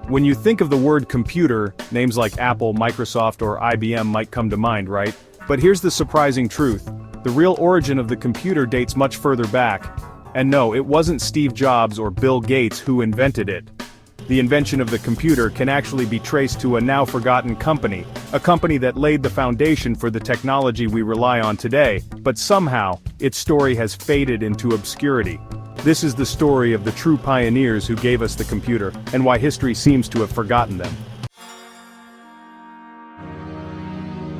When you think of the word computer, names like Apple, Microsoft, or IBM might come to mind, right? But here's the surprising truth. The real origin of the computer dates much further back. And no, it wasn't Steve Jobs or Bill Gates who invented it. The invention of the computer can actually be traced to a now forgotten company, a company that laid the foundation for the technology we rely on today, but somehow, its story has faded into obscurity. This is the story of the true pioneers who gave us the computer, and why history seems to have forgotten them.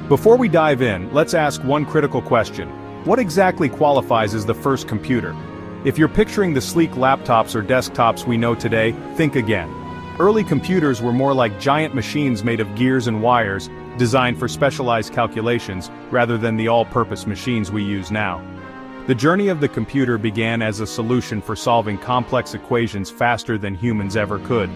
Before we dive in, let's ask one critical question. What exactly qualifies as the first computer? If you're picturing the sleek laptops or desktops we know today, think again. Early computers were more like giant machines made of gears and wires, designed for specialized calculations, rather than the all-purpose machines we use now. The journey of the computer began as a solution for solving complex equations faster than humans ever could.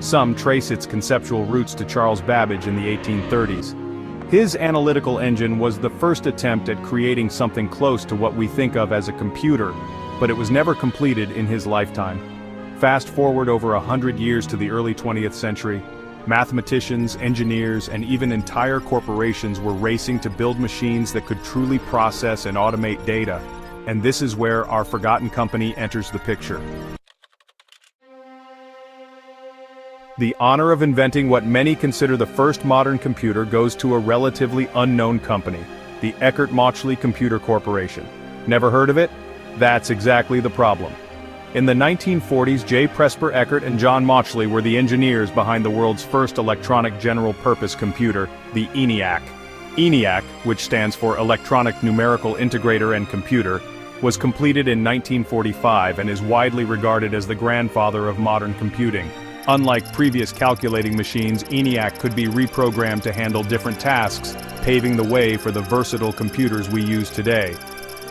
Some trace its conceptual roots to Charles Babbage in the 1830s. His analytical engine was the first attempt at creating something close to what we think of as a computer, but it was never completed in his lifetime. Fast forward over 100 years to the early 20th century, mathematicians, engineers, and even entire corporations were racing to build machines that could truly process and automate data. And this is where our forgotten company enters the picture. The honor of inventing what many consider the first modern computer goes to a relatively unknown company, the Eckert-Mauchly Computer Corporation. Never heard of it? That's exactly the problem. In the 1940s, J. Presper Eckert and John Mauchly were the engineers behind the world's first electronic general-purpose computer, the ENIAC. ENIAC, which stands for Electronic Numerical Integrator and Computer, was completed in 1945 and is widely regarded as the grandfather of modern computing. Unlike previous calculating machines, ENIAC could be reprogrammed to handle different tasks, paving the way for the versatile computers we use today.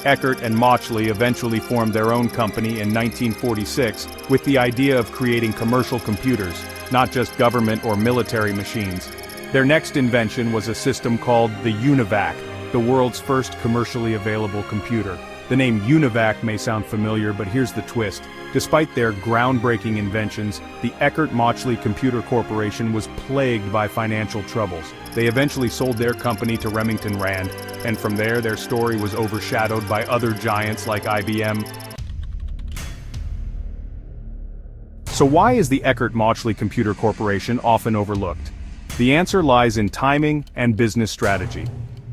Eckert and Mauchly eventually formed their own company in 1946 with the idea of creating commercial computers, not just government or military machines. Their next invention was a system called the UNIVAC, the world's first commercially available computer. The name UNIVAC may sound familiar, but here's the twist. Despite their groundbreaking inventions, the Eckert-Mauchly Computer Corporation was plagued by financial troubles. They eventually sold their company to Remington Rand, and from there their story was overshadowed by other giants like IBM. So why is the Eckert-Mauchly Computer Corporation often overlooked? The answer lies in timing and business strategy.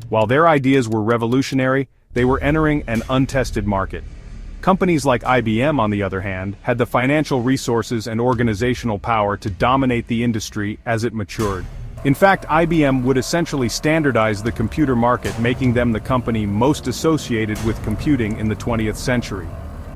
While their ideas were revolutionary, they were entering an untested market. Companies like IBM, on the other hand, had the financial resources and organizational power to dominate the industry as it matured. In fact, IBM would essentially standardize the computer market, making them the company most associated with computing in the 20th century.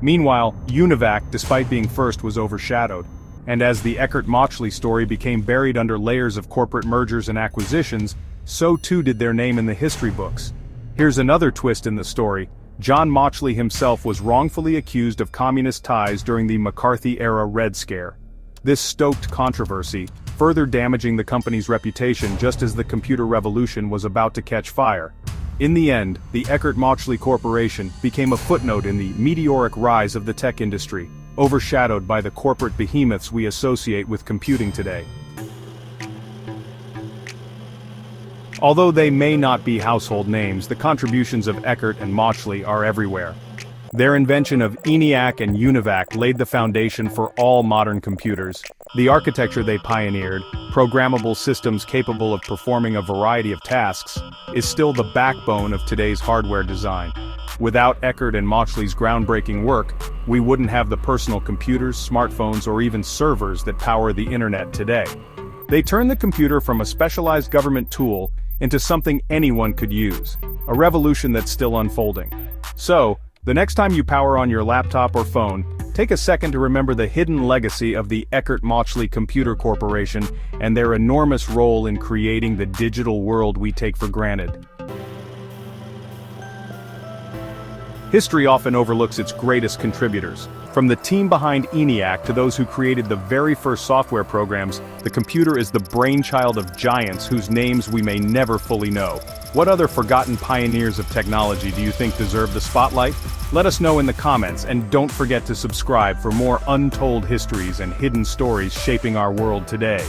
Meanwhile, UNIVAC, despite being first, was overshadowed. And as the Eckert-Mauchly story became buried under layers of corporate mergers and acquisitions, so too did their name in the history books. Here's another twist in the story. John Mauchly himself was wrongfully accused of communist ties during the McCarthy-era Red Scare. This stoked controversy, further damaging the company's reputation just as the computer revolution was about to catch fire. In the end, the Eckert-Mauchly Corporation became a footnote in the meteoric rise of the tech industry, overshadowed by the corporate behemoths we associate with computing today. Although they may not be household names, the contributions of Eckert and Mauchly are everywhere. Their invention of ENIAC and UNIVAC laid the foundation for all modern computers. The architecture they pioneered, programmable systems capable of performing a variety of tasks, is still the backbone of today's hardware design. Without Eckert and Mauchly's groundbreaking work, we wouldn't have the personal computers, smartphones, or even servers that power the internet today. They turned the computer from a specialized government tool into something anyone could use, a revolution that's still unfolding. So, the next time you power on your laptop or phone, take a second to remember the hidden legacy of the Eckert-Mauchly Computer Corporation and their enormous role in creating the digital world we take for granted. History often overlooks its greatest contributors. From the team behind ENIAC to those who created the very first software programs, the computer is the brainchild of giants whose names we may never fully know. What other forgotten pioneers of technology do you think deserve the spotlight? Let us know in the comments, and don't forget to subscribe for more untold histories and hidden stories shaping our world today.